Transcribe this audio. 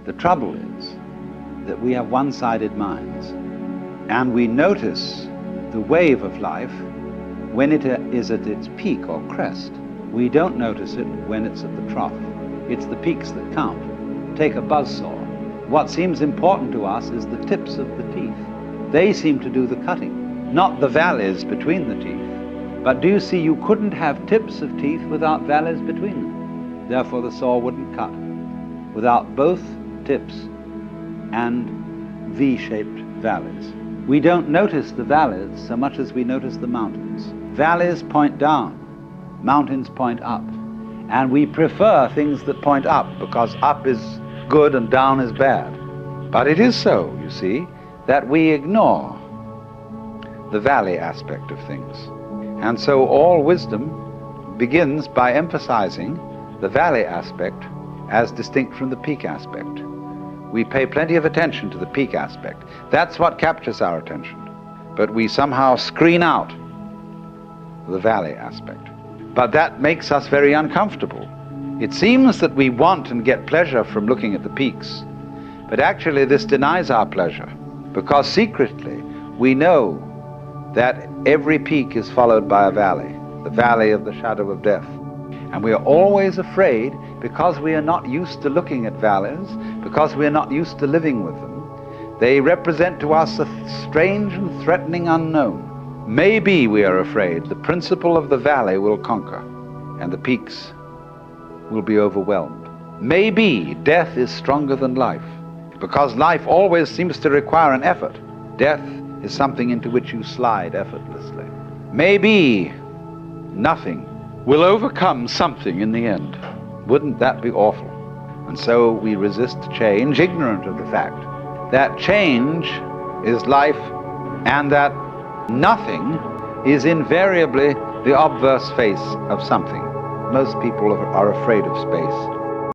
The trouble is that we have one-sided minds, and we notice the wave of life when it is at its peak or crest. We don't notice it when it's at the trough. It's the peaks that count. Take a buzzsaw. What seems important to us is the tips of the teeth. They seem to do the cutting, not the valleys between the teeth. But do you see, you couldn't have tips of teeth without valleys between them. Therefore the saw wouldn't cut without both tips and V-shaped valleys. We don't notice the valleys so much as we notice the mountains. Valleys point down, mountains point up. And we prefer things that point up because up is good and down is bad. But it is so, you see, that we ignore the valley aspect of things. And so all wisdom begins by emphasizing the valley aspect as distinct from the peak aspect. We pay plenty of attention to the peak aspect. That's what captures our attention. But we somehow screen out the valley aspect. But that makes us very uncomfortable. It seems that we want and get pleasure from looking at the peaks, but actually this denies our pleasure, because secretly we know that every peak is followed by a valley, the valley of the shadow of death. And we are always afraid because we are not used to looking at valleys, because we are not used to living with them. They represent to us a strange and threatening unknown. Maybe we are afraid the principle of the valley will conquer and the peaks will be overwhelmed. Maybe death is stronger than life, because life always seems to require an effort. Death is something into which you slide effortlessly. Maybe nothing will overcome something in the end. Wouldn't that be awful? And so we resist change, ignorant of the fact that change is life and that nothing is invariably the obverse face of something. Most people are afraid of space.